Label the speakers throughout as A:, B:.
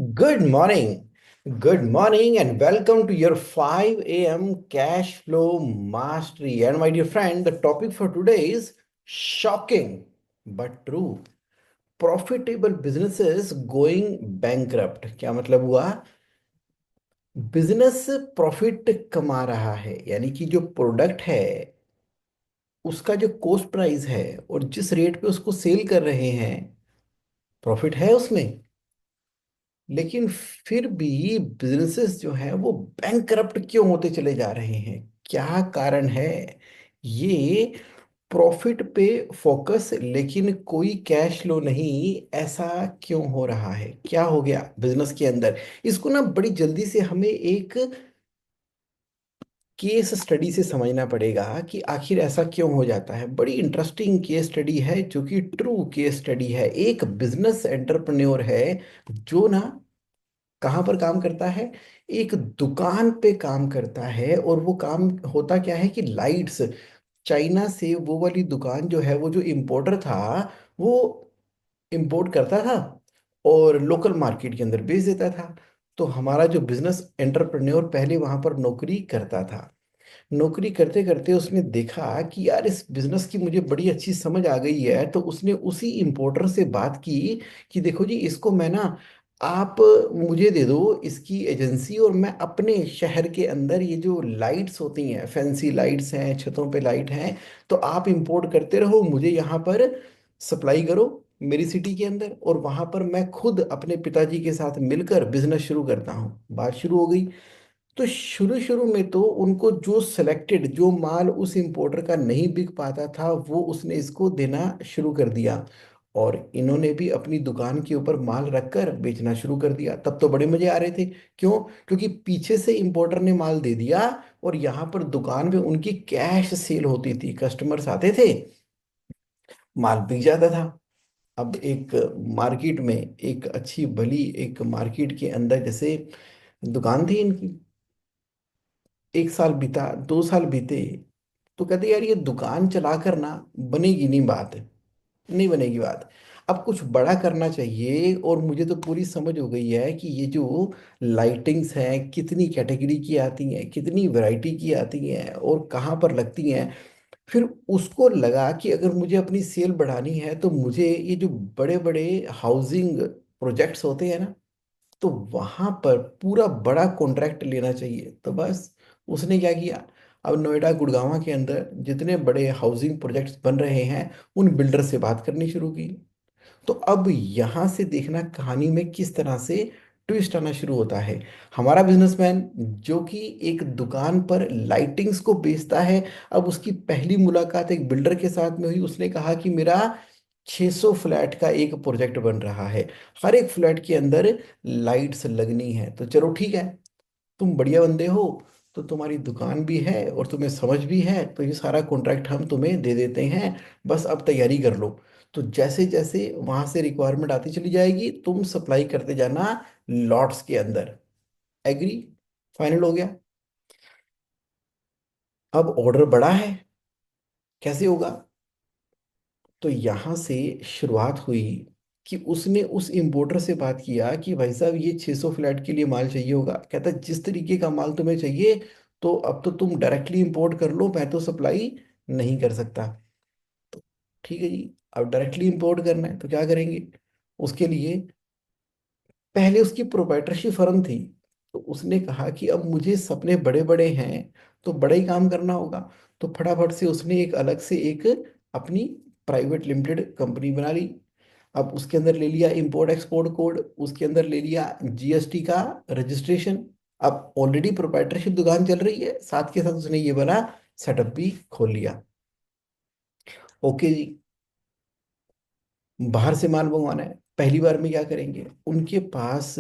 A: Good morning. Good morning and welcome to your 5 a.m. cash flow mastery. And my dear friend, the topic for today is shocking but true. Profitable businesses going bankrupt. क्या मतलब हुआ? Business profit कमा रहा है, यानी कि जो product है उसका जो कॉस्ट प्राइस है और जिस रेट पे उसको सेल कर रहे हैं, प्रॉफिट है उसमें। लेकिन फिर भी बिजनेसेस जो हैं वो बैंकरप्ट क्यों होते चले जा रहे हैं? क्या कारण है? ये प्रॉफिट पे फोकस लेकिन कोई कैश फ्लो नहीं, ऐसा क्यों हो रहा है? क्या हो गया बिजनेस के अंदर? इसको ना बड़ी जल्दी से हमें एक केस स्टडी से समझना पड़ेगा कि आखिर ऐसा क्यों हो जाता है। बड़ी इंटरेस्टिंग केस स्टडी है, जो कि ट्रू केस स्टडी है। एक बिजनेस एंटरप्रेन्योर है जो ना कहाँ पर काम करता है? एक दुकान पे काम करता है। और वो काम होता क्या है कि लाइट्स, चाइना से वो वाली दुकान जो है, वो जो इम्पोर्टर था, वो इंपोर्ट करता था और लोकल मार्केट के अंदर बेच देता था। तो हमारा जो बिजनेस एंटरप्रेन्योर पहले वहां पर नौकरी करता था। नौकरी करते करते उसने देखा कि यार इस बिजनेस की मुझे बड़ी अच्छी समझ आ गई है, तो उसने उसी इंपोर्टर से बात की कि देखो जी, इसको मैं ना, आप मुझे दे दो इसकी एजेंसी, और मैं अपने शहर के अंदर ये जो लाइट्स होती हैं, फैंसी लाइट्स हैं, छतों पे लाइट हैं, तो आप इंपोर्ट करते रहो, मुझे यहाँ पर सप्लाई करो मेरी सिटी के अंदर, और वहां पर मैं खुद अपने पिताजी के साथ मिलकर बिजनेस शुरू करता हूँ। बात शुरू हो गई। तो शुरू शुरू में तो उनको जो सिलेक्टेड जो माल उस इंपोर्टर का नहीं बिक पाता था, वो उसने इसको देना शुरू कर दिया। और इन्होंने भी अपनी दुकान के ऊपर माल रखकर बेचना शुरू कर दिया। तब तो बड़े मजे आ रहे थे। क्यों? क्योंकि पीछे से इंपोर्टर ने माल दे दिया और यहाँ पर दुकान पे उनकी कैश सेल होती थी, कस्टमर्स आते थे, माल बिक जाता था। अब एक मार्केट में, एक अच्छी भली एक मार्केट के अंदर जैसे दुकान थी इनकी, 1 साल बीता, 2 साल बीते, तो कहते यार ये दुकान चलाकर ना बनेगी नहीं बात, नहीं बनेगी बात। अब कुछ बड़ा करना चाहिए। और मुझे तो पूरी समझ हो गई है कि ये जो लाइटिंग्स हैं, कितनी कैटेगरी की आती हैं, कितनी वैरायटी की आती हैं और कहाँ पर लगती हैं। फिर उसको लगा कि अगर मुझे अपनी सेल बढ़ानी है तो मुझे ये जो बड़े बड़े हाउसिंग प्रोजेक्ट्स होते हैं ना, तो वहां पर पूरा बड़ा कॉन्ट्रैक्ट लेना चाहिए। तो बस उसने क्या किया, अब नोएडा गुड़गांव के अंदर जितने बड़े हाउसिंग प्रोजेक्ट्स बन रहे हैं, उन बिल्डर से बात करनी शुरू की। तो अब यहां से देखना कहानी में किस तरह से ट्विस्ट आना शुरू होता है। हमारा बिजनेसमैन जो कि एक दुकान पर लाइटिंग्स को बेचता है, अब उसकी पहली मुलाकात एक बिल्डर के साथ में हुई। उसने कहा कि मेरा 600 फ्लैट का एक प्रोजेक्ट बन रहा है, हर एक फ्लैट के अंदर लाइट्स लगनी है। तो चलो ठीक है, तुम बढ़िया बंदे हो, तो तुम्हारी दुकान भी है और तुम्हें समझ भी है, तो ये सारा कॉन्ट्रैक्ट हम तुम्हें दे देते हैं, बस अब तैयारी कर लो। तो जैसे जैसे वहां से रिक्वायरमेंट आती चली जाएगी, तुम सप्लाई करते जाना लॉट्स के अंदर। एग्री? फाइनल हो गया। अब ऑर्डर बड़ा है, कैसे होगा? तो यहाँ से शुरुआत हुई कि उसने उस इम्पोर्टर से बात किया कि भाई साहब ये 600 फ्लैट के लिए माल चाहिए होगा। कहता है जिस तरीके का माल तुम्हें चाहिए, तो अब तो तुम डायरेक्टली इंपोर्ट कर लो, मैं तो सप्लाई नहीं कर सकता। ठीक है जी, अब डायरेक्टली इंपोर्ट करना है तो क्या करेंगे? उसके लिए पहले उसकी प्रोप्राइटरशिप फर्म थी, तो उसने कहा कि अब मुझे सपने बड़े बड़े हैं, तो बड़ा ही काम करना होगा। तो फटाफट से उसने एक अलग से एक अपनी प्राइवेट लिमिटेड कंपनी बना ली। अब उसके अंदर ले लिया इंपोर्ट एक्सपोर्ट कोड, उसके अंदर ले लिया जीएसटी का रजिस्ट्रेशन। अब ऑलरेडी प्रोप्राइटरशिप दुकान चल रही है, साथ के साथ उसने ये बना सेटअप भी खोल लिया। ओके जी, बाहर से माल मंगवाना है, पहली बार में क्या करेंगे? उनके पास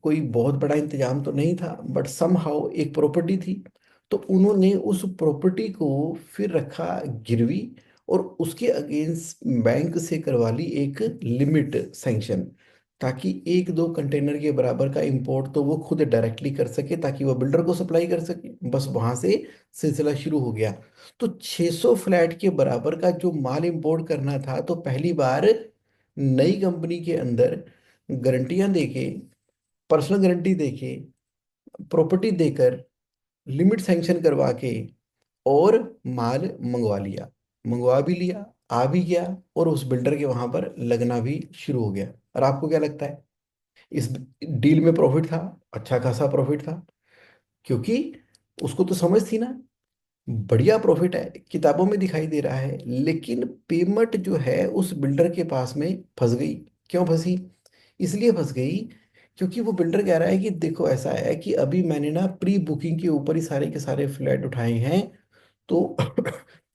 A: कोई बहुत बड़ा इंतजाम तो नहीं था, बट समहाउ एक प्रॉपर्टी थी। तो उन्होंने उस प्रॉपर्टी को फिर रखा गिरवी, और उसके अगेंस्ट बैंक से करवा ली एक लिमिट सैंक्शन, ताकि 1-2 कंटेनर के बराबर का इंपोर्ट तो वो खुद डायरेक्टली कर सके, ताकि वो बिल्डर को सप्लाई कर सके। बस वहां से सिलसिला शुरू हो गया। तो 600 फ्लैट के बराबर का जो माल इंपोर्ट करना था, तो पहली बार नई कंपनी के अंदर गारंटियां देके पर्सनल गारंटी देके, प्रॉपर्टी देकर, लिमिट सैंक्शन करवा के, और माल मंगवा लिया। मंगवा भी लिया, आ भी गया, और उस बिल्डर के वहां पर लगना भी शुरू हो गया। और आपको क्या लगता है, इस डील में प्रॉफिट था? अच्छा खासा प्रॉफिट था, क्योंकि उसको तो समझ थी ना, बढ़िया प्रॉफिट है, किताबों में दिखाई दे रहा है। लेकिन पेमेंट जो है उस बिल्डर के पास में फंस गई। क्यों फंसी? इसलिए फंस गई क्योंकि वो बिल्डर कह रहा है कि देखो ऐसा है कि अभी मैंने ना प्री बुकिंग के ऊपर ही सारे के सारे फ्लैट उठाए हैं, तो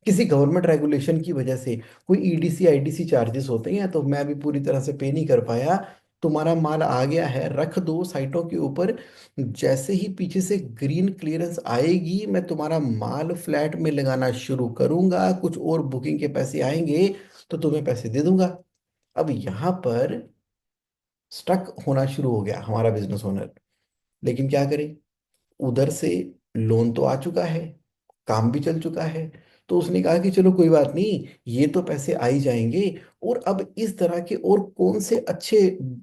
A: किसी गवर्नमेंट रेगुलेशन की वजह से कोई ईडीसी आईडीसी चार्जेस होते हैं, तो मैं अभी पूरी तरह से पे नहीं कर पाया। तुम्हारा माल आ गया है, रख दो साइटों के ऊपर। जैसे ही पीछे से ग्रीन क्लियरेंस आएगी, मैं तुम्हारा माल फ्लैट में लगाना शुरू करूंगा, कुछ और बुकिंग के पैसे आएंगे तो तुम्हें पैसे दे दूंगा। अब यहाँ पर स्टक होना शुरू हो गया हमारा बिजनेस ओनर। लेकिन क्या करे, उधर से लोन तो आ चुका है, काम भी चल चुका है। तो उसने कहा कि चलो कोई बात नहीं, ये तो पैसे आ ही जाएंगे। और अब इस तरह के और कौन से अच्छे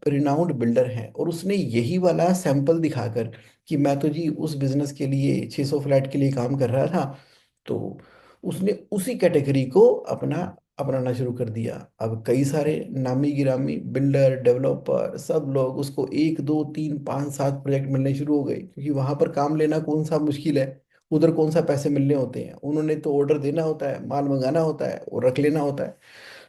A: रिनाउंड बिल्डर हैं, और उसने यही वाला सैंपल दिखाकर कि मैं तो जी उस बिजनेस के लिए 600 फ्लैट के लिए काम कर रहा था, तो उसने उसी कैटेगरी को अपनाना शुरू कर दिया। अब कई सारे नामी गिरामी बिल्डर डेवलपर सब लोग उसको 1 2 3 5 7 प्रोजेक्ट मिलने शुरू हो गए, क्योंकि वहां पर काम लेना कौन सा मुश्किल है, उधर कौन सा पैसे मिलने होते हैं। उन्होंने तो ऑर्डर देना होता है, माल मंगाना होता है और रख लेना होता है।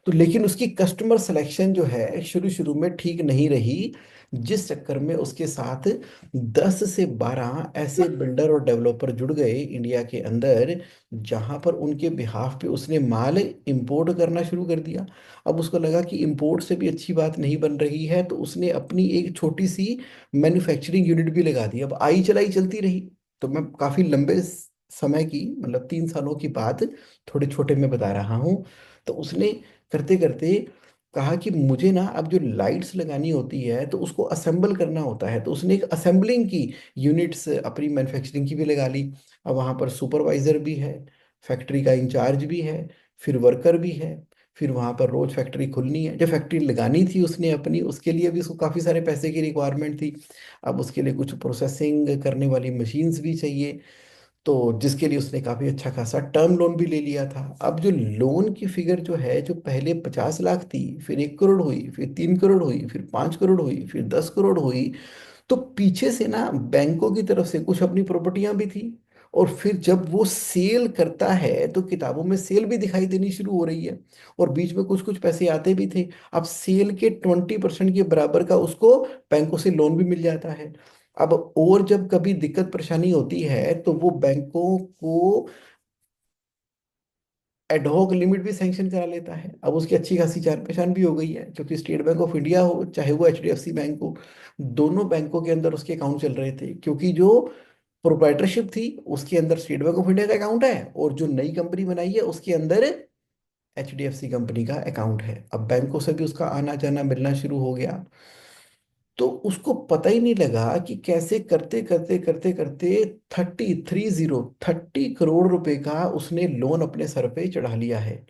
A: तो लेकिन उसकी कस्टमर सिलेक्शन जो है शुरू शुरू में ठीक नहीं रही, जिस चक्कर में उसके साथ 10 से 12 ऐसे बिल्डर और डेवलपर जुड़ गए इंडिया के अंदर, जहां पर उनके बिहाफ पे उसने माल इंपोर्ट करना शुरू कर दिया। अब उसको लगा कि इंपोर्ट से भी अच्छी बात नहीं बन रही है, तो उसने अपनी एक छोटी सी मैन्युफैक्चरिंग यूनिट भी लगा दी। अब आई चलाई चलती रही। तो मैं काफी लंबे समय की, मतलब 3 सालों की बात थोड़े छोटे में बता रहा हूँ। तो उसने करते करते कहा कि मुझे ना अब जो लाइट्स लगानी होती है तो उसको असेंबल करना होता है, तो उसने एक असेंबलिंग की यूनिट्स अपनी मैन्युफैक्चरिंग की भी लगा ली। अब वहाँ पर सुपरवाइजर भी है, फैक्ट्री का इंचार्ज भी है, फिर वर्कर भी है। फिर वहाँ पर रोज फैक्ट्री खुलनी है, जब फैक्ट्री लगानी थी उसने अपनी, उसके लिए भी उसको काफ़ी सारे पैसे की रिक्वायरमेंट थी। अब उसके लिए कुछ प्रोसेसिंग करने वाली मशीन्स भी चाहिए, तो जिसके लिए उसने काफी अच्छा खासा टर्म लोन भी ले लिया था। अब जो लोन की फिगर जो है, जो पहले 50 लाख थी, फिर 1 करोड़ हुई, फिर 3 करोड़ हुई, फिर 5 करोड़ हुई, फिर 10 करोड़ हुई। तो पीछे से ना बैंकों की तरफ से कुछ अपनी प्रॉपर्टियां भी थी। और फिर जब वो सेल करता है तो किताबों में सेल भी दिखाई देनी शुरू हो रही है, और बीच में कुछ कुछ पैसे आते भी थे। अब सेल के 20% के बराबर का उसको बैंकों से लोन भी मिल जाता है। अब और जब कभी दिक्कत परेशानी होती है तो वो बैंकों को एडहॉक लिमिट भी सैंक्शन करा लेता है। अब उसकी अच्छी खासी जान पहचान भी हो गई है, क्योंकि स्टेट बैंक ऑफ इंडिया हो चाहे वो एचडीएफसी बैंक हो, दोनों बैंकों के अंदर उसके अकाउंट चल रहे थे। क्योंकि जो प्रोप्राइटरशिप थी उसके अंदर स्टेट बैंक ऑफ इंडिया का अकाउंट है, और जो नई कंपनी बनाई है उसके अंदर एचडीएफसी कंपनी का अकाउंट है। अब बैंकों से भी उसका आना जाना मिलना शुरू हो गया। तो उसको पता ही नहीं लगा कि कैसे करते करते करते करते 30 करोड़ रुपए का उसने लोन अपने सर पे चढ़ा लिया है।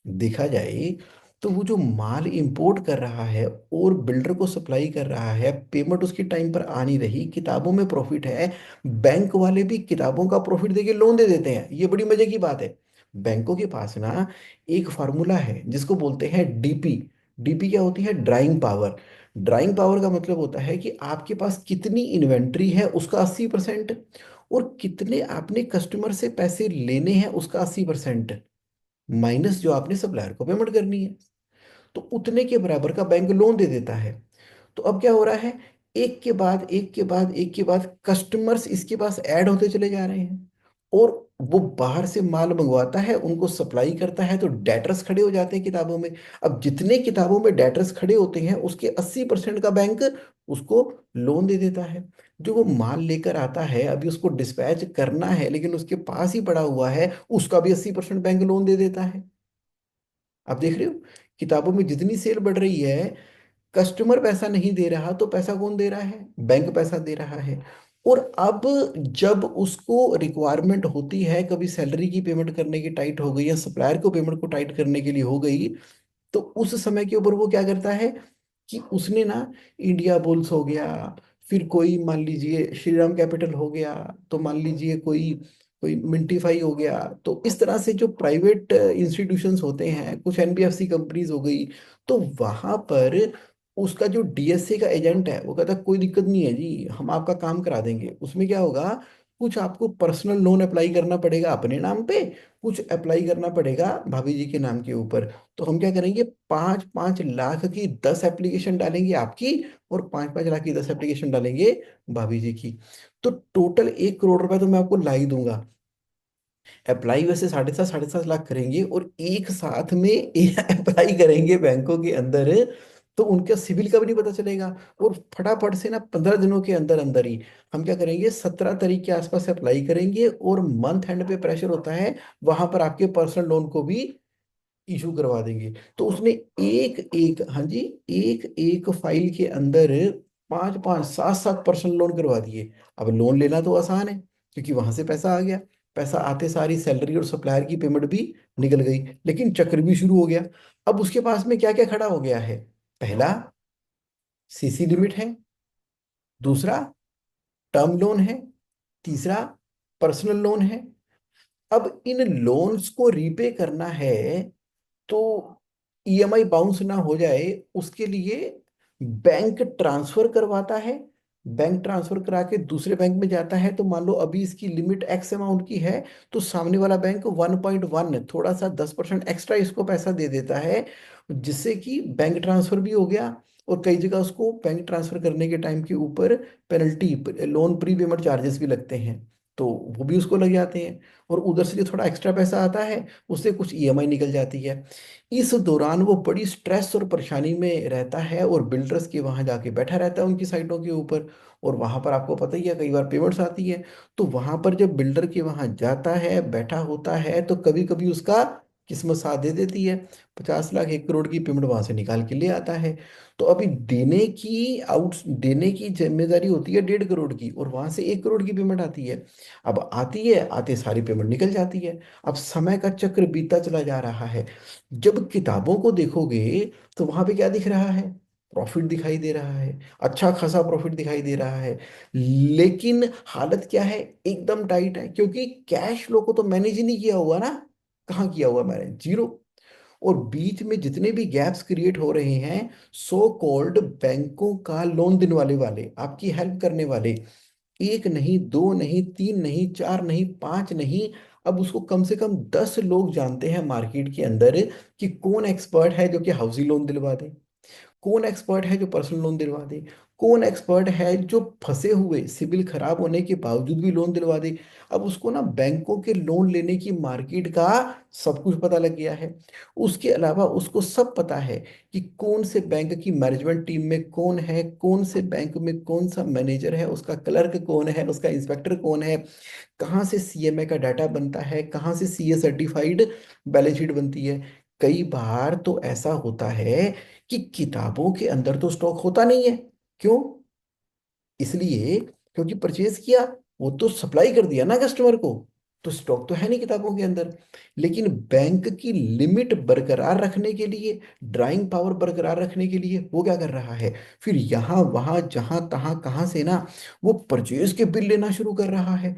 A: देखा जाए तो वो जो माल इंपोर्ट कर रहा है और बिल्डर को सप्लाई कर रहा है, पेमेंट उसकी टाइम पर आ नहीं रही, किताबों में प्रॉफिट है। बैंक वाले भी किताबों का प्रॉफिट देके लोन दे देते हैं। ये बड़ी मजे की बात है। बैंकों के पास ना एक फार्मूला है जिसको बोलते हैं डीपी। डीपी क्या होती है? Drawing power. ड्राइंग पावर का मतलब होता है कि आपके पास कितनी इन्वेंट्री है उसका 80%, और कितने आपने कस्टमर से पैसे लेने हैं उसका 80%, माइनस जो आपने सप्लायर को पेमेंट करनी है। तो उतने के बराबर का बैंक लोन दे देता है। तो अब क्या हो रहा है, एक के बाद एक के बाद एक के बाद कस्टमर्स इसके पास ऐड होते चले जा रहे हैं, और वो बाहर से माल मंगवाता है, उनको सप्लाई करता है, तो डेटर्स खड़े हो जाते हैं किताबों में। अब जितने किताबों में डेटर्स खड़े होते हैं उसके 80% का बैंक उसको लोन दे देता है। जो वो माल लेकर आता है अभी उसको डिस्पैच करना है, लेकिन उसके पास ही पड़ा हुआ है, उसका भी 80% बैंक लोन दे देता है। आप देख रहे हो, किताबों में जितनी सेल बढ़ रही है, कस्टमर पैसा नहीं दे रहा तो पैसा कौन दे रहा है? बैंक पैसा दे रहा है। और अब जब उसको रिक्वायरमेंट होती है, कभी सैलरी की पेमेंट करने की टाइट हो गई या सप्लायर को पेमेंट को टाइट करने के लिए हो गई, तो उस समय के ऊपर वो क्या करता है कि उसने ना इंडिया बुल्स हो गया, फिर कोई मान लीजिए श्रीराम कैपिटल हो गया, तो मान लीजिए कोई कोई मिंटीफाई हो गया। तो इस तरह से जो प्राइवेट इंस्टीट्यूशंस होते हैं, कुछ एनबीएफसी कंपनीज हो गई, तो वहां पर उसका जो डीएसए का एजेंट है वो कहता है कोई दिक्कत नहीं है जी, हम आपका काम करा देंगे। उसमें क्या होगा, कुछ आपको पर्सनल लोन अप्लाई करना पड़ेगा अपने नाम पे, कुछ अप्लाई करना पड़ेगा भाभी जी के नाम के ऊपर। तो हम क्या करेंगे, 5-5 लाख की 10 एप्लीकेशन डालेंगे आपकी, और 5-5 लाख की 10 एप्लीकेशन डालेंगे भाभी जी की। तो टोटल 1 करोड़ रुपए तो मैं आपको ला ही दूंगा। अप्लाई वैसे 7.5 लाख करेंगे, और एक साथ में अप्लाई करेंगे बैंकों के अंदर, तो उनका सिविल का भी नहीं पता चलेगा। और फटाफट से ना 15 दिनों के अंदर अंदर ही हम क्या करेंगे, 17 तारीख के आसपास अप्लाई करेंगे, और मंथ एंड पे प्रेशर होता है, वहां पर आपके पर्सनल लोन को भी इशू करवा देंगे। तो उसने एक एक, हाँ जी, एक एक फाइल के अंदर 5-5 7-7 पर्सनल लोन करवा दिए। अब लोन लेना तो आसान है, क्योंकि वहां से पैसा आ गया। पैसा आते सारी सैलरी और सप्लायर की पेमेंट भी निकल गई, लेकिन चक्र भी शुरू हो गया। अब उसके पास में क्या क्या खड़ा हो गया है, पहला सीसी लिमिट है, दूसरा टर्म लोन है, तीसरा पर्सनल लोन है। अब इन लोन्स को रीपे करना है, तो ईएमआई बाउंस ना हो जाए उसके लिए बैंक ट्रांसफर करवाता है। बैंक ट्रांसफर करा के दूसरे बैंक में जाता है, तो मान लो अभी इसकी लिमिट एक्स अमाउंट की है, तो सामने वाला बैंक 1.1 थोड़ा सा 10% एक्स्ट्रा इसको पैसा दे देता है, जिससे कि बैंक ट्रांसफर भी हो गया। और कई जगह उसको बैंक ट्रांसफर करने के टाइम के ऊपर penalty, loan pre payment charges भी लगते हैं, तो वो भी उसको लग जाते हैं। और उधर से जो थोड़ा एक्स्ट्रा पैसा आता है, उससे कुछ ईएमआई निकल जाती है। इस दौरान वो बड़ी स्ट्रेस और परेशानी में रहता है, और बिल्डर्स के वहां जाके बैठा रहता है उनकी साइटों के ऊपर। और वहां पर आपको पता ही है, कई बार पेमेंट्स आती है, तो वहां पर जब बिल्डर के वहां जाता है, बैठा होता है, तो कभी कभी उसका किस्मत साथ दे देती है, 50 लाख 1 करोड़ की पेमेंट वहां से निकाल के ले आता है। तो अभी देने की जिम्मेदारी होती है 1.5 करोड़ की, और वहां से 1 करोड़ की पेमेंट आती है। अब आती है, आते सारी पेमेंट निकल जाती है। अब समय का चक्र बीतता चला जा रहा है। जब किताबों को देखोगे, तो वहां पे क्या दिख रहा है, प्रॉफिट दिखाई दे रहा है, अच्छा खासा प्रॉफिट दिखाई दे रहा है। लेकिन हालत क्या है, एकदम टाइट है, क्योंकि कैश फ्लो को तो मैनेज ही नहीं किया हुआ ना। कहाँ किया हुआ मैंने, जीरो। और बीच में जितने भी गैप्स क्रिएट हो रहे हैं, सो कॉल्ड बैंकों का लोन देने वाले वाले, आपकी हेल्प करने वाले, एक नहीं, दो नहीं, तीन नहीं, चार नहीं, पांच नहीं, अब उसको कम से कम 10 लोग जानते हैं मार्केट के अंदर, कि कौन एक्सपर्ट है जो कि हाउसिंग लोन दिलवा दे, कौन एक्सपर्ट है जो पर्सनल लोन दिलवा दे, कौन एक्सपर्ट है जो फंसे हुए सिविल खराब होने के बावजूद भी लोन दिलवा दे। अब उसको ना बैंकों के लोन लेने की मार्केट का सब कुछ पता लग गया है। उसके अलावा उसको सब पता है कि कौन से बैंक की मैनेजमेंट टीम में कौन है, कौन से बैंक में कौन सा मैनेजर है, उसका क्लर्क कौन है, उसका इंस्पेक्टर कौन है, कहाँ से सीएमए का डाटा बनता है, कहाँ से सीए सर्टिफाइड बैलेंस शीट बनती है। कई बार तो ऐसा होता है कि किताबों के अंदर तो स्टॉक होता नहीं है। क्यों? इसलिए क्योंकि परचेज किया, वो तो सप्लाई कर दिया ना कस्टमर को, तो स्टॉक तो है नहीं किताबों के अंदर। लेकिन बैंक की लिमिट बरकरार रखने के लिए, ड्राइंग पावर बरकरार रखने के लिए वो क्या कर रहा है, फिर यहाँ वहाँ जहाँ तहाँ कहाँ से ना वो परचेज के बिल लेना शुरू कर रहा है।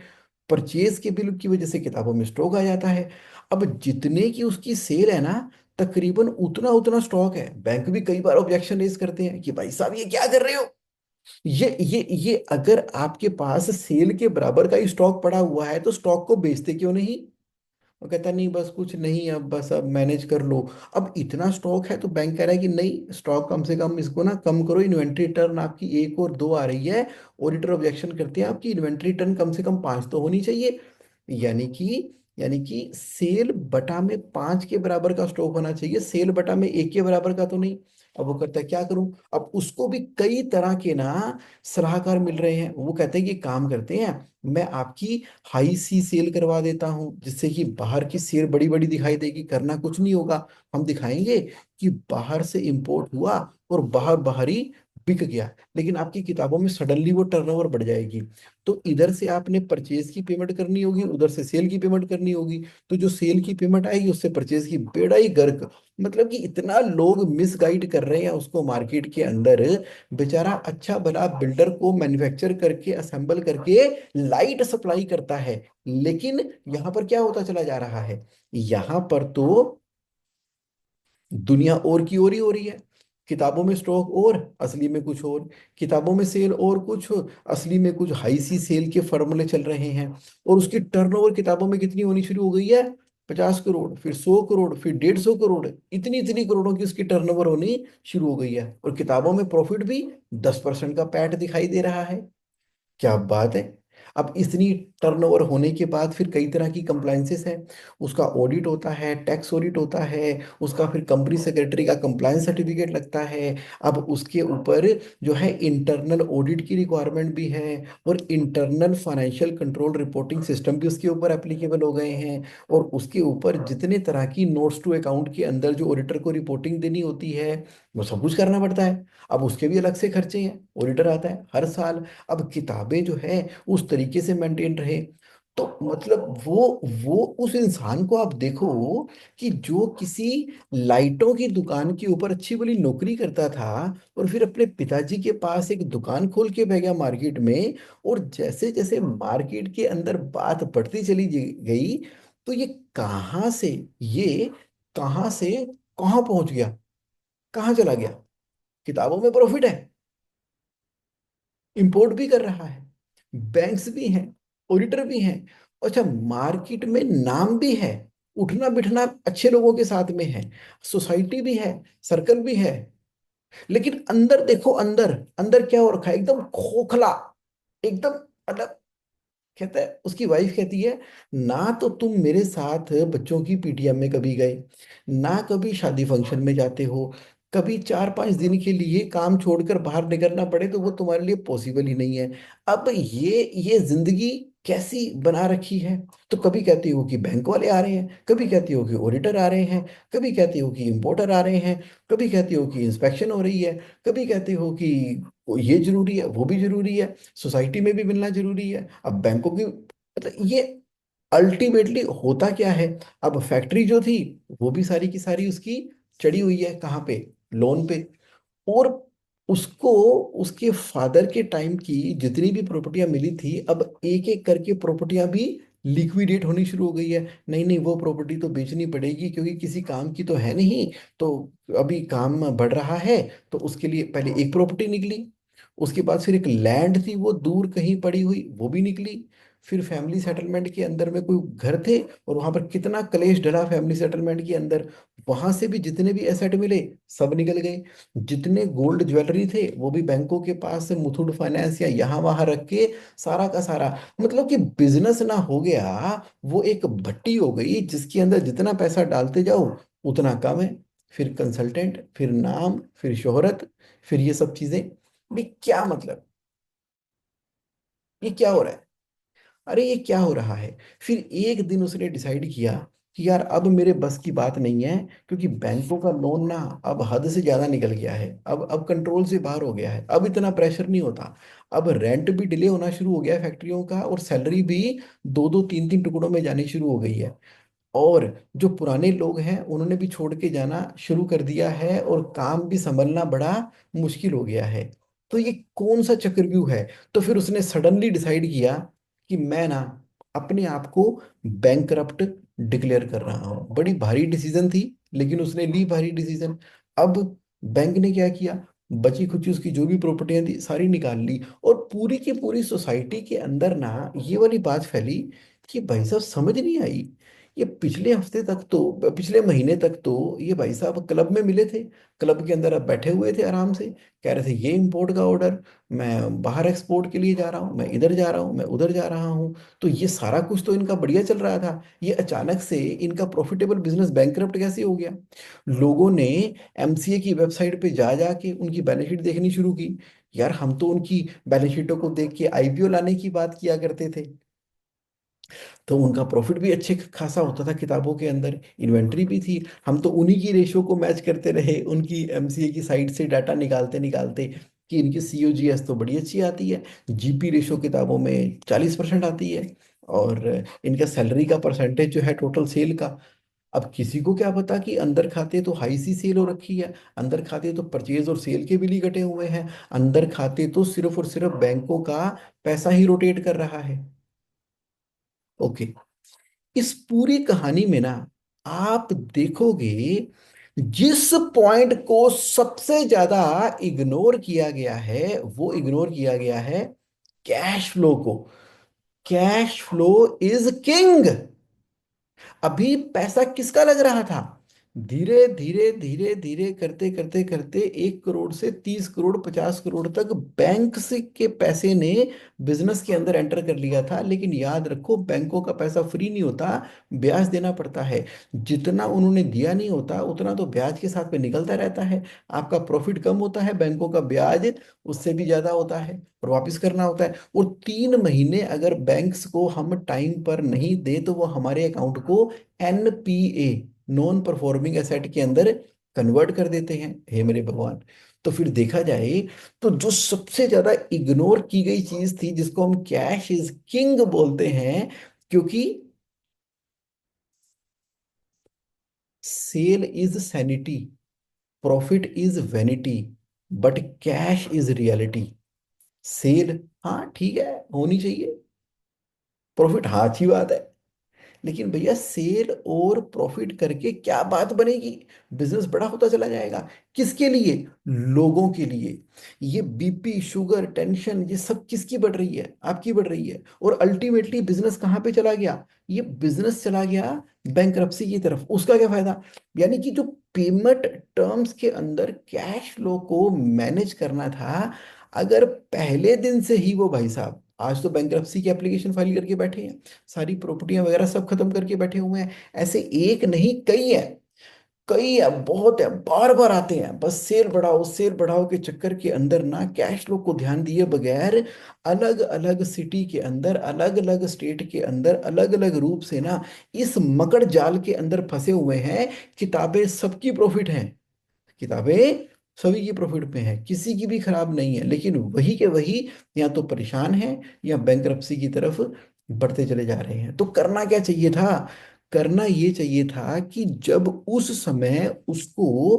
A: परचेज के बिल की वजह से किताबों में स्टॉक आ जाता है। अब जितने की उसकी सेल है ना, तकरीबन उतना उतना स्टॉक है। बैंक भी कई बार ऑब्जेक्शन रेज करते हैं कि भाई साहब ये क्या कर रहे हो, ये अगर आपके पास सेल के बराबर का ही स्टॉक पड़ा हुआ है, तो स्टॉक को बेचते क्यों नहीं। वो कहता नहीं बस कुछ नहीं, अब बस अब मैनेज कर लो। अब इतना स्टॉक है, तो बैंक कह रहा है कि नहीं, स्टॉक कम से कम इसको ना कम करो, इन्वेंट्री टर्न आपकी 1 और 2 आ रही है। ऑडिटर ऑब्जेक्शन करते हैं, आपकी इन्वेंट्री टर्न कम से कम 5 तो होनी चाहिए। यानी कि सेल बटा में 5 के बराबर का स्टॉक होना चाहिए, सेल बटा में 1 के बराबर का तो नहीं। अब वो करता है क्या करूं। अब उसको भी कई तरह के ना सलाहकार मिल रहे हैं। वो कहते हैं कि काम करते हैं, मैं आपकी हाई सी सेल करवा देता हूं, जिससे कि बाहर की सेल बड़ी बड़ी दिखाई देगी, करना कुछ नहीं होगा। हम दिखाएंगे कि बाहर से इंपोर्ट हुआ, और बाहर बाहर ही बिक गया। लेकिन आपकी किताबों में सडनली वो टर्नओवर बढ़ जाएगी। तो इधर से आपने परचेज की पेमेंट करनी होगी, उधर से सेल की पेमेंट करनी होगी। तो जो सेल की पेमेंट आएगी उससे परचेज की बेड़ा ही गर्क। मतलब कि इतना लोग मिसगाइड कर रहे हैं उसको मार्केट के अंदर। बेचारा अच्छा भला बिल्डर को मैन्युफैक्चर करके असेंबल करके लाइट सप्लाई करता है। लेकिन यहाँ पर क्या होता चला जा रहा है, यहाँ पर तो दुनिया और की ओर ही हो रही है। किताबों में स्टॉक और असली में कुछ और, किताबों में सेल और कुछ, असली में कुछ हाई सी सेल के फॉर्मूले चल रहे हैं। और उसकी टर्नओवर किताबों में कितनी होनी शुरू हो गई है, 50 करोड़, फिर 100 करोड़, फिर 150 करोड़, इतनी इतनी करोड़ों की उसकी टर्नओवर होनी शुरू हो गई है। और किताबों में प्रॉफिट भी 10% का पैट दिखाई दे रहा है। क्या बात है। अब इतनी टर्नओवर होने के बाद फिर कई तरह की कंप्लाइंसेस हैं। उसका ऑडिट होता है, टैक्स ऑडिट होता है, उसका फिर कंपनी सेक्रेटरी का कंप्लायंस सर्टिफिकेट लगता है। अब उसके ऊपर जो है इंटरनल ऑडिट की रिक्वायरमेंट भी है, और internal financial control reporting system भी उसके ऊपर एप्लीकेबल हो गए हैं। और उसके ऊपर जितने तरह की नोट्स टू अकाउंट के अंदर जो ऑडिटर को रिपोर्टिंग देनी होती है, वो सब कुछ करना पड़ता है। अब उसके भी अलग से खर्चे हैं, ऑडिटर आता है हर साल। अब किताबें जो है उस तरीके से मेंटेन रहे। तो मतलब वो उस इंसान को आप देखो कि जो किसी लाइटों की दुकान के ऊपर अच्छी भली नौकरी करता था, और फिर अपने पिताजी के पास एक दुकान खोल के बह गया मार्केट में। और जैसे जैसे मार्केट के अंदर बात बढ़ती चली गई, तो ये कहाँ से, ये कहाँ से कहाँ पहुंच गया, कहाँ चला गया। किताबों में प्रॉफिट है, इंपोर्ट भी कर रहा है, बैंक्स भी हैं, ऑडिटर भी हैं, अच्छा मार्केट में नाम भी है, उठना बिठना अच्छे लोगों के साथ में है, सोसाइटी भी है, सर्कल भी है। लेकिन अंदर देखो, अंदर अंदर क्या हो रखा है, एकदम खोखला, एकदम मतलब। कहता है, उसकी वाइफ कहती है, ना तो तुम मेरे साथ बच्चों की पीटीएम में कभी गए, ना कभी शादी फंक्शन में जाते हो, कभी 4-5 दिन के लिए काम छोड़कर बाहर निकलना पड़े तो वो तुम्हारे लिए पॉसिबल ही नहीं है। अब ये जिंदगी कैसी बना रखी है। तो कभी कहती हो कि बैंक वाले आ रहे हैं, कभी कहती हो कि ऑडिटर आ रहे हैं, कभी कहती हो कि इंपोर्टर आ रहे हैं, कभी कहती हो कि इंस्पेक्शन हो रही है, कभी कहती हो कि ये जरूरी है वो भी जरूरी है, सोसाइटी में भी मिलना जरूरी है। अब बैंकों की मतलब ये अल्टीमेटली होता क्या है। अब फैक्ट्री जो थी वो भी सारी की सारी उसकी चढ़ी हुई है कहाँ पे, लोन पे। और उसको उसके फादर के टाइम की जितनी भी प्रॉपर्टियां मिली थी, अब एक एक करके प्रॉपर्टियां भी लिक्विडेट होनी शुरू हो गई है। नहीं नहीं, वो प्रॉपर्टी तो बेचनी पड़ेगी क्योंकि किसी काम की तो है नहीं। तो अभी काम बढ़ रहा है, तो उसके लिए पहले एक प्रॉपर्टी निकली, उसके बाद फिर एक लैंड थी वो दूर कहीं पड़ी हुई, वो भी निकली। फिर फैमिली सेटलमेंट के अंदर में कोई घर थे, और वहां पर कितना कलेश डला फैमिली सेटलमेंट के अंदर, वहां से भी जितने भी एसेट मिले सब निकल गए। जितने गोल्ड ज्वेलरी थे वो भी बैंकों के पास से मुथूट फाइनेंस या यहाँ वहां रख के सारा का सारा, मतलब कि बिजनेस ना हो गया, वो एक भट्टी हो गई जिसके अंदर जितना पैसा डालते जाओ उतना कम है। फिर कंसल्टेंट, फिर नाम, फिर शोहरत, फिर ये सब चीजें भी क्या मतलब, ये क्या हो रहा है। अरे ये क्या हो रहा है। फिर एक दिन उसने डिसाइड किया कि यार अब मेरे बस की बात नहीं है, क्योंकि बैंकों का लोन ना अब हद से ज्यादा निकल गया है, अब कंट्रोल से बाहर हो गया है, अब इतना प्रेशर नहीं होता। अब रेंट भी डिले होना शुरू हो गया है फैक्ट्रियों का, और सैलरी भी दो दो तीन तीन टुकड़ों में जानी शुरू हो गई है। और जो पुराने लोग हैं उन्होंने भी छोड़ के जाना शुरू कर दिया है, और काम भी संभलना बड़ा मुश्किल हो गया है। तो ये कौन सा चक्रव्यूह है। तो फिर उसने सडनली डिसाइड किया कि मैं ना अपने आप को बैंकरप्ट डिक्लेयर कर रहा हूँ। बड़ी भारी डिसीजन थी, लेकिन उसने ली भारी डिसीजन। अब बैंक ने क्या किया, बची खुची उसकी जो भी प्रॉपर्टियां थी सारी निकाल ली, और पूरी की पूरी सोसाइटी के अंदर ना ये वाली बात फैली कि भाई साहब समझ नहीं आई। ये पिछले हफ्ते तक तो, पिछले महीने तक तो ये भाई साहब क्लब में मिले थे, क्लब के अंदर अब बैठे हुए थे आराम से, कह रहे थे ये इंपोर्ट का ऑर्डर, मैं बाहर एक्सपोर्ट के लिए जा रहा हूँ, मैं इधर जा रहा हूँ, मैं उधर जा रहा हूँ। तो ये सारा कुछ तो इनका बढ़िया चल रहा था, ये अचानक से इनका प्रॉफिटेबल बिजनेस बैंकरप्ट कैसे हो गया। लोगों ने एमसीए की वेबसाइट पे जा जाके उनकी बैलेंस शीट देखनी शुरू की। यार हम तो उनकी बैलेंस शीटों को देख के आईपीओ लाने की बात किया करते थे। तो उनका प्रॉफिट भी अच्छे खासा होता था, किताबों के अंदर इन्वेंट्री भी थी, हम तो उन्हीं की रेशो को मैच करते रहे, उनकी एमसीए की साइट से डाटा निकालते निकालते कि इनकी सीओजीएस तो बड़ी अच्छी आती है, जीपी रेशो किताबों में 40% आती है, और इनका सैलरी का परसेंटेज जो है टोटल सेल का। अब किसी को क्या पता कि अंदर खाते तो हाई सी सेल हो रखी है, अंदर खाते तो परचेज और सेल के बिल ही कटे हुए हैं, अंदर खाते तो सिर्फ और सिर्फ बैंकों का पैसा ही रोटेट कर रहा है। ओके। इस पूरी कहानी में ना आप देखोगे, जिस पॉइंट को सबसे ज्यादा इग्नोर किया गया है वो इग्नोर किया गया है कैश फ्लो को। Cash flow is king. अभी पैसा किसका लग रहा था? धीरे धीरे धीरे धीरे करते करते करते 1 करोड़ से 30 करोड़ 50 करोड़ तक बैंक से के पैसे ने बिजनेस के अंदर एंटर कर लिया था। लेकिन याद रखो, बैंकों का पैसा फ्री नहीं होता, ब्याज देना पड़ता है। जितना उन्होंने दिया नहीं होता उतना तो ब्याज के साथ में निकलता रहता है। आपका प्रॉफिट कम होता है, बैंकों का ब्याज उससे भी ज्यादा होता है और वापस करना होता है। और 3 महीने अगर बैंक्स को हम टाइम पर नहीं दे तो वो हमारे अकाउंट को एनपीए, नॉन परफॉर्मिंग एसेट के अंदर कन्वर्ट कर देते हैं। हे मेरे भगवान! तो फिर देखा जाए तो जो सबसे ज्यादा इग्नोर की गई चीज थी, जिसको हम कैश इज किंग बोलते हैं, क्योंकि sale is sanity, profit is vanity, but cash is reality. Sale, हाँ ठीक है, होनी चाहिए। प्रॉफिट, हाँ अच्छी बात है। लेकिन भैया सेल और प्रॉफिट करके क्या बात बनेगी? बिजनेस बड़ा होता चला जाएगा। किसके लिए? लोगों के लिए। ये बीपी, शुगर, टेंशन, ये सब किसकी बढ़ रही है? आपकी बढ़ रही है। और अल्टीमेटली बिजनेस कहाँ पे चला गया? ये बिजनेस चला गया बैंकरप्सी की तरफ। उसका क्या फायदा? यानी कि जो पेमेंट टर्म्स के अंदर कैश फ्लो को मैनेज करना था, अगर पहले दिन से ही वो भाई साहब, आज तो बैंकरप्सी की एप्लीकेशन फाइल करके बैठे हैं, सारी प्रॉपर्टियां वगैरह सब खत्म करके बैठे हुए हैं। ऐसे एक नहीं, कई है, कई है, बहुत है, बार बार आते हैं, बस सेल बढ़ाओ के चक्कर के अंदर ना कैश फ्लो को ध्यान दिए बगैर अलग अलग सिटी के अंदर, अलग अलग स्टेट के अंदर, अलग अलग रूप से ना इस मकड़ जाल के अंदर फंसे हुए हैं। किताबें सबकी प्रॉफिट हैं, किताबें सभी की प्रॉफिट पे है, किसी की भी खराब नहीं है, लेकिन वही के वही या तो परेशान है या बैंकरप्सी की तरफ बढ़ते चले जा रहे हैं। तो करना क्या चाहिए था? करना ये चाहिए था कि जब उस समय उसको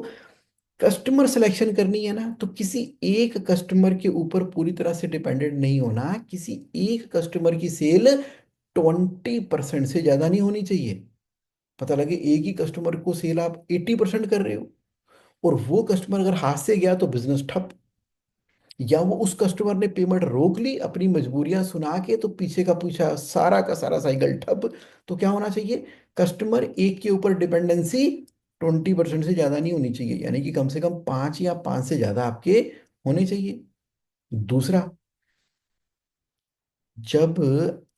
A: कस्टमर सिलेक्शन करनी है ना, तो किसी एक कस्टमर के ऊपर पूरी तरह से डिपेंडेंट नहीं होना। किसी एक कस्टमर की सेल 20% से ज्यादा नहीं होनी चाहिए। पता लगे एक ही कस्टमर को सेल आप 80% कर रहे हो, और वो कस्टमर अगर हाथ से गया तो बिजनेस ठप। या वो उस कस्टमर ने पेमेंट रोक ली अपनी मजबूरियां सुना के, तो पीछे का पीछा सारा का सारा साइकिल ठप। तो क्या होना चाहिए? कस्टमर एक के ऊपर डिपेंडेंसी 20% से ज्यादा नहीं होनी चाहिए, यानी कि कम से कम 5 या 5 से ज्यादा आपके होने चाहिए। दूसरा, जब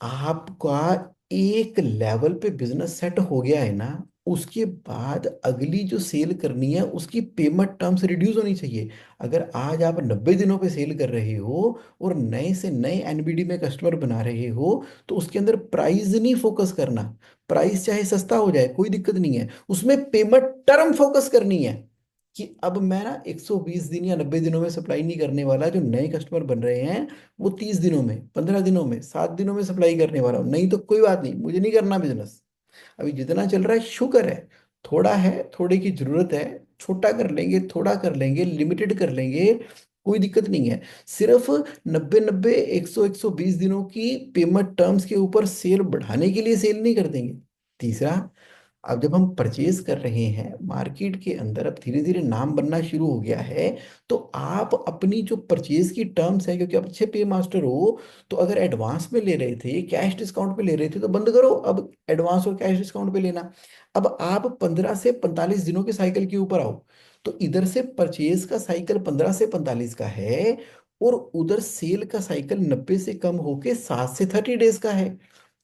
A: आपका एक लेवल पे बिजनेस सेट हो गया है ना, उसके बाद अगली जो सेल करनी है उसकी पेमेंट टर्म्स रिड्यूस होनी चाहिए। अगर आज आप 90 दिनों पे सेल कर रहे हो और नए से नए एनबीडी में कस्टमर बना रहे हो, तो उसके अंदर प्राइस नहीं फोकस करना। प्राइस चाहे सस्ता हो जाए कोई दिक्कत नहीं है, उसमें पेमेंट टर्म फोकस करनी है। कि अब मैं ना 120 दिन या 90 दिनों में सप्लाई नहीं करने वाला, जो नए कस्टमर बन रहे हैं वो 30 दिनों में, 15 दिनों में, 7 दिनों में सप्लाई करने वाला हूँ। नहीं तो कोई बात नहीं, मुझे नहीं करना बिजनेस। अभी जितना चल रहा है शुक्र है, थोड़ा है, थोड़े की जरूरत है, छोटा कर लेंगे, थोड़ा कर लेंगे, लिमिटेड कर लेंगे, कोई दिक्कत नहीं है। सिर्फ 90 90, 100 120 दिनों की पेमेंट टर्म्स के ऊपर सेल बढ़ाने के लिए सेल नहीं कर देंगे। तीसरा, अब जब हम परचेज कर रहे हैं मार्केट के अंदर, अब धीरे धीरे नाम बनना शुरू हो गया है, तो आप अपनी जो परचेज की टर्म्स है, क्योंकि आप अच्छे पे मास्टर हो, तो अगर एडवांस में ले रहे थे, कैश डिस्काउंट पे ले रहे थे, तो बंद करो अब एडवांस और कैश डिस्काउंट पे लेना। अब आप 15 से 45 दिनों के साइकिल के ऊपर आओ। तो इधर से परचेज का साइकिल 15 से 45 का है, और उधर सेल का साइकिल 90 से कम होके 7 से 30 डेज का है।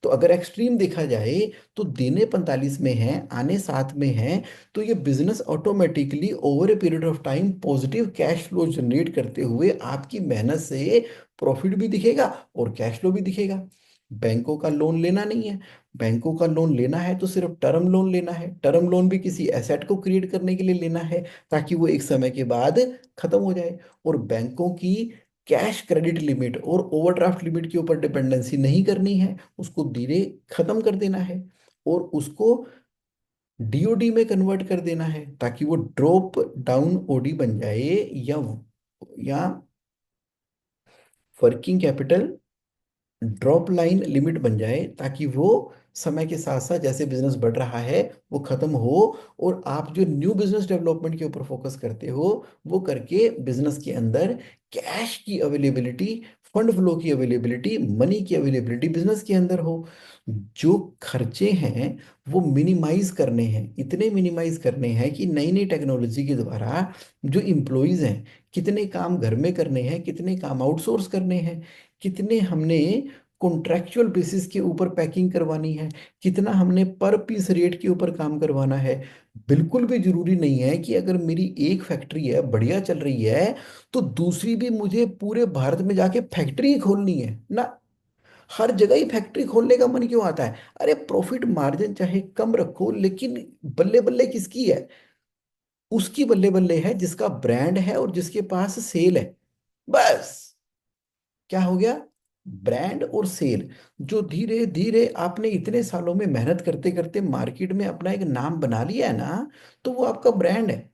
A: तो अगर एक्सट्रीम देखा जाए तो देने 45 में है, आने 7 में है, तो ये business automatically over a period of time positive cash flow generate करते हुए आपकी मेहनत से प्रॉफिट भी दिखेगा और कैश फ्लो भी दिखेगा। बैंकों का लोन लेना नहीं है। बैंकों का लोन लेना है तो सिर्फ टर्म लोन लेना है, टर्म लोन भी किसी एसेट को क्रिएट करने के लिए लेना है ताकि वो एक समय के बाद खत्म हो जाए। और बैंकों की कैश क्रेडिट लिमिट और ओवरड्राफ्ट लिमिट के ऊपर डिपेंडेंसी नहीं करनी है, उसको धीरे खत्म कर देना है और उसको डीओडी में कन्वर्ट कर देना है ताकि वो ड्रॉप डाउन ओडी बन जाए, या working capital drop line limit बन जाए, ताकि वो समय के साथ साथ जैसे बिजनेस बढ़ रहा है वो खत्म हो और आप जो न्यू बिजनेस डेवलपमेंट के ऊपर फोकस करते हो वो करके बिजनेस के अंदर कैश की अवेलेबिलिटी, फंड फ्लो की अवेलेबिलिटी, मनी की अवेलेबिलिटी बिजनेस के अंदर हो। जो खर्चे हैं वो मिनिमाइज करने हैं, इतने मिनिमाइज करने हैं कि नई नई टेक्नोलॉजी के द्वारा जो इम्प्लॉयज हैं, कितने काम घर में करने हैं, कितने काम आउटसोर्स करने हैं, कितने हमने कॉन्ट्रैक्चुअल बेसिस के ऊपर पैकिंग करवानी है, कितना हमने पर पीस रेट के ऊपर काम करवाना है। बिल्कुल भी जरूरी नहीं है कि अगर मेरी एक फैक्ट्री है बढ़िया चल रही है तो दूसरी भी मुझे पूरे भारत में जाके फैक्ट्री ही खोलनी है ना। हर जगह ही फैक्ट्री खोलने का मन क्यों आता है? अरे प्रॉफिट मार्जिन चाहे कम रखो लेकिन बल्ले बल्ले किसकी है? उसकी बल्ले बल्ले है जिसका ब्रांड है और जिसके पास सेल है। बस। क्या हो गया? ब्रांड और सेल। जो धीरे धीरे आपने इतने सालों में मेहनत करते करते मार्केट में अपना एक नाम बना लिया है ना, तो वो आपका ब्रांड है।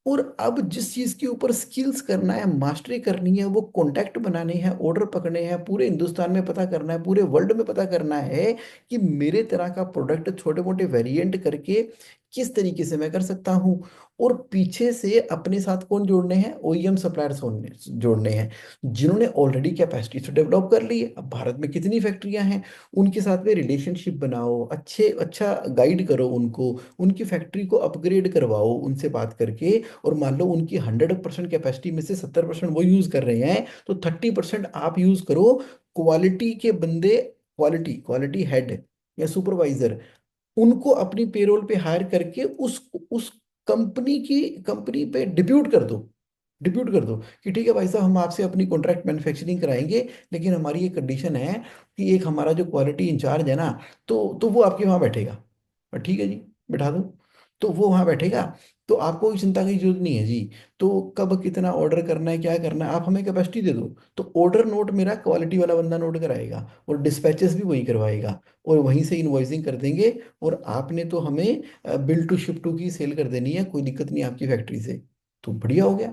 A: और अब जिस चीज के ऊपर स्किल्स करना है, मास्टरी करनी है, वो कॉन्टैक्ट बनाने हैं, ऑर्डर पकड़ने हैं, पूरे हिंदुस्तान में पता करना है, पूरे वर्ल्ड में पता करना है कि मेरे तरह का प्रोडक्ट छोटे मोटे वेरिएंट करके किस तरीके से मैं कर सकता हूँ। और पीछे से अपने साथ कौन जोड़ने हैं? ओईएम सप्लायर्स जोड़ने हैं जिन्होंने ऑलरेडी कैपेसिटी तो डेवलप कर ली है। अब भारत में कितनी फैक्ट्रियां हैं, उनके साथ में रिलेशनशिप बनाओ, अच्छे अच्छा गाइड करो उनको, उनकी फैक्ट्री को अपग्रेड करवाओ उनसे बात करके। और मान लो उनकी 100% कैपेसिटी में से 70% वो यूज कर रहे हैं तो 30% आप यूज करो। क्वालिटी के बंदे, क्वालिटी क्वालिटी हेड या सुपरवाइजर, उनको अपनी पेरोल पे हायर करके उस कंपनी पे डिप्यूट कर दो। डिप्यूट कर दो कि ठीक है भाई साहब, हम आपसे अपनी कॉन्ट्रैक्ट मैन्युफैक्चरिंग कराएंगे, लेकिन हमारी ये कंडीशन है कि एक हमारा जो क्वालिटी इंचार्ज है ना, तो वो आपके वहाँ बैठेगा। और ठीक है जी, बैठा दो। तो वो वहाँ बैठेगा, तो आपको कोई चिंता की जरूरत नहीं है जी। तो कब कितना ऑर्डर करना है, क्या करना है, आप हमें कैपेसिटी दे दो। तो ऑर्डर नोट मेरा क्वालिटी वाला बंदा नोट कराएगा और डिस्पैचेस भी वही करवाएगा और वहीं से इनवॉइसिंग कर देंगे। और आपने तो हमें बिल टू शिप टू की सेल कर देनी है, कोई दिक्कत नहीं आपकी फैक्ट्री से। तो बढ़िया हो गया।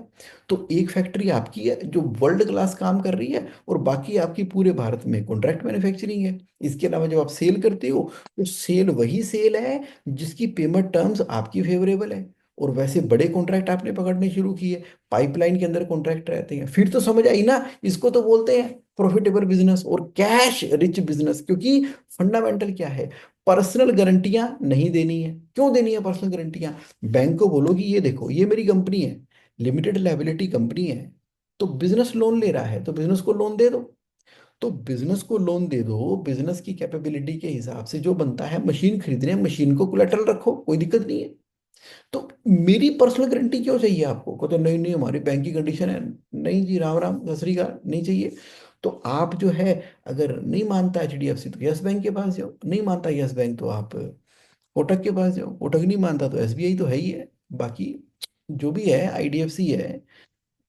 A: तो एक फैक्ट्री आपकी है जो वर्ल्ड क्लास काम कर रही है और बाकी आपकी पूरे भारत में कॉन्ट्रैक्ट मैन्युफैक्चरिंग है। इसके अलावा जब आप सेल करते हो तो सेल वही सेल है जिसकी पेमेंट टर्म्स आपकी फेवरेबल है। और वैसे बड़े कॉन्ट्रैक्ट आपने पकड़ने शुरू किए, पाइपलाइन के अंदर कॉन्ट्रैक्ट रहते हैं, फिर तो समझ आई ना, इसको तो बोलते हैं प्रॉफिटेबल बिजनेस और कैश रिच बिजनेस। क्योंकि फंडामेंटल क्या है? पर्सनल गारंटियां नहीं देनी है। क्यों देनी है पर्सनल गारंटियां? बैंक को बोलो कि ये देखो ये मेरी कंपनी है, लिमिटेड लायबिलिटी कंपनी है, तो बिजनेस लोन ले रहा है तो बिजनेस को लोन दे दो। तो बिजनेस को लोन दे दो, बिजनेस की कैपेबिलिटी के हिसाब से जो बनता है, मशीन खरीदने हैं, मशीन को कोलेटरल रखो, कोई दिक्कत नहीं है। तो मेरी पर्सनल गारंटी क्यों चाहिए आपको? को तो नहीं नहीं हमारी बैंक की कंडीशन है। नहीं जी, राम राम सत श्री अकाल, नहीं चाहिए। तो आप जो है, अगर नहीं मानता एचडीएफसी तो यस बैंक के पास जाओ, नहीं मानता यस बैंक तो आप कोटक के पास जाओ, कोटक नहीं मानता तो एसबीआई तो है ही है। बाकी जो भी है, आईडीएफसी है,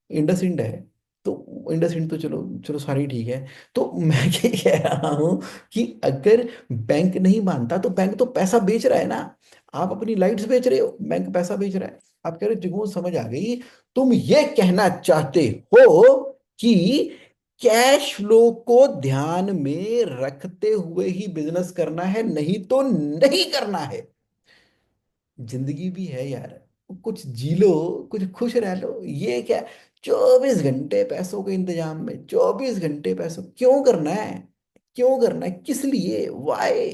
A: इंडस इंड है, तो इंडस इंड तो चलो चलो सारी ठीक है। तो मैं ये कह रहा हूं कि अगर बैंक नहीं मानता तो बैंक तो पैसा बेच रहा है ना। आप अपनी लाइट्स बेच रहे हो, बैंक पैसा बेच रहा है। आप कह रहे हो जगह समझ आ गई। तुम ये कहना चाहते हो कि कैश फ्लो को ध्यान में रखते हुए ही बिजनेस करना है, नहीं तो नहीं करना है। जिंदगी भी है यार, कुछ जी लो, कुछ खुश रह लो। ये क्या 24 घंटे पैसों के इंतजाम में, 24 घंटे पैसों क्यों करना है? क्यों करना है, किस लिए, वाई?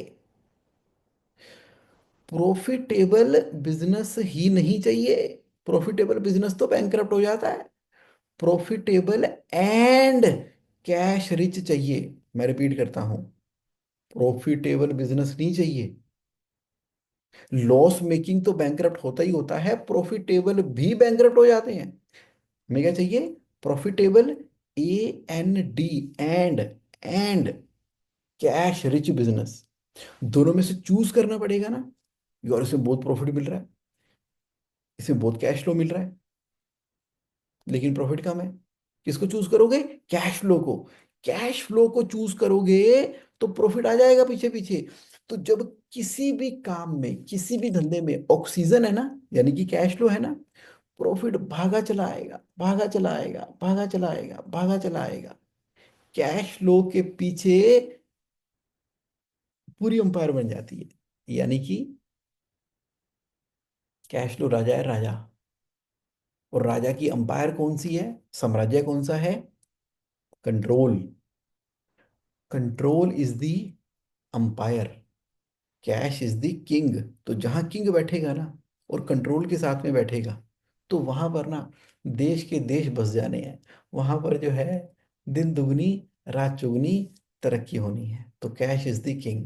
A: प्रॉफिटेबल बिजनेस ही नहीं चाहिए। प्रॉफिटेबल बिजनेस तो बैंकरप्ट हो जाता है। प्रॉफिटेबल एंड कैश रिच चाहिए। मैं रिपीट करता हूं, प्रॉफिटेबल बिजनेस नहीं चाहिए। लॉस मेकिंग तो बैंकरप्ट होता ही होता है, प्रॉफिटेबल भी बैंकरप्ट हो जाते हैं। हमें क्या चाहिए? Profitable, A N D, and cash rich business. दोनों में से चूज करना पड़ेगा ना। और इसमें बहुत प्रॉफिट मिल रहा है, इसमें बहुत कैश फ्लो मिल रहा है, लेकिन प्रॉफिट कम है। किसको चूज करोगे? कैश फ्लो को। कैश फ्लो को चूज करोगे तो प्रॉफिट आ जाएगा पीछे पीछे। तो जब किसी भी काम में, किसी भी धंधे में ऑक्सीजन है ना, यानी कि कैश फ्लो है ना, प्रॉफिट भागा चला आएगा, भागा चला आएगा, भागा चला आएगा, भागा चला आएगा। कैश फ्लो के पीछे पूरी अंपायर बन जाती है। यानी कि कैश फ्लो राजा है, राजा। और राजा की अंपायर कौन सी है? साम्राज्य कौन सा है? Control. Control is the umpire, cash is the king. तो जहां किंग बैठेगा ना, और कंट्रोल के साथ में बैठेगा, तो वहां पर ना देश के देश बस जाने हैं। वहां पर जो है दिन दुगनी रात चुगनी तरक्की होनी है। तो cash is the king.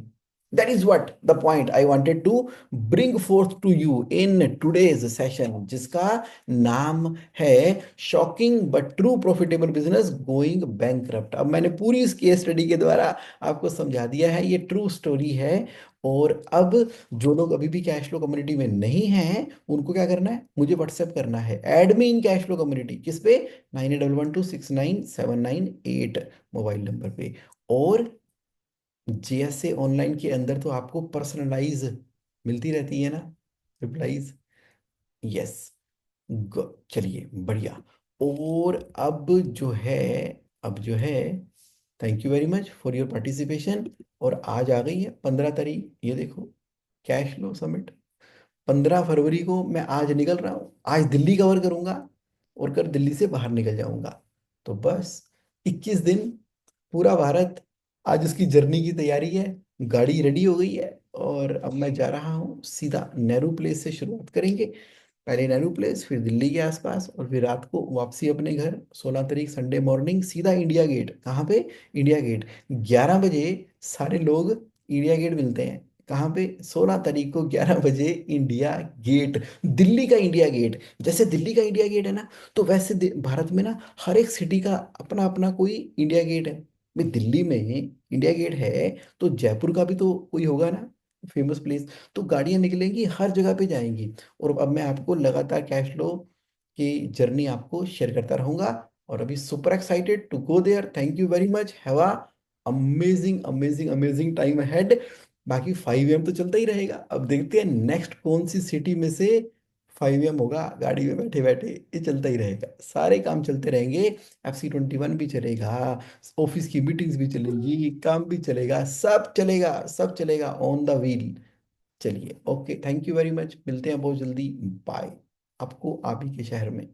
A: That is what the point I wanted to bring forth to you in today's session, जिसका नाम है shocking but true profitable business going bankrupt. अब मैंने पूरी इस केस स्टडी के द्वारा आपको समझा दिया है, ये ट्रू स्टोरी है। और अब जो लोग अभी भी कैश फ्लो कम्युनिटी में नहीं हैं, उनको क्या करना है? मुझे व्हाट्सएप करना है, add me in cash flow community. किस पे? 9811269798 मोबाइल नंबर पे। और जेएसए ऑनलाइन के अंदर तो आपको पर्सनलाइज मिलती रहती है ना, रिप्लाईज। यस। चलिए बढ़िया। और अब जो है, thank you very much for your participation. और आज आ गई है 15 तारीख, ये देखो, कैश फ्लो समिट। 15 फरवरी को मैं आज निकल रहा हूँ, आज दिल्ली कवर करूंगा और कल दिल्ली से बाहर निकल जाऊंगा। तो बस 21 दिन, पूरा भारत आज उसकी जर्नी की तैयारी है। गाड़ी रेडी हो गई है और अब मैं जा रहा हूँ सीधा नेहरू प्लेस से शुरुआत करेंगे। पहले नेहरू प्लेस, फिर दिल्ली के आसपास, और फिर रात को वापसी अपने घर। 16 तारीख संडे मॉर्निंग सीधा इंडिया गेट। कहाँ पे? India gate. 11 बजे सारे लोग इंडिया गेट मिलते हैं। कहाँ पे? 16 तारीख को 11 बजे इंडिया गेट। दिल्ली का इंडिया गेट। जैसे दिल्ली का इंडिया गेट है ना, तो वैसे भारत में ना हर एक सिटी का अपना अपना कोई इंडिया गेट है। भाई दिल्ली में इंडिया गेट है, तो जयपुर का भी तो कोई होगा ना, फेमस प्लेस। तो गाड़ियां निकलेंगी, हर जगह पे जाएंगी। और अब मैं आपको लगातार कैश फ्लो की जर्नी आपको शेयर करता रहूंगा। और अभी super excited to go there. Thank you very much. Have a amazing amazing amazing time ahead. बाकी 5 AM तो चलता ही रहेगा। अब देखते हैं नेक्स्ट कौन सी सिटी में से 5 AM होगा। गाड़ी में बैठे बैठे ये चलता ही रहेगा, सारे काम चलते रहेंगे। FC21 भी चलेगा, ऑफिस की मीटिंग्स भी चलेगी, काम भी चलेगा, सब चलेगा, सब चलेगा ऑन द व्हील। चलिए okay, thank you very much, मिलते हैं बहुत जल्दी। बाय। आपको आप ही के शहर में।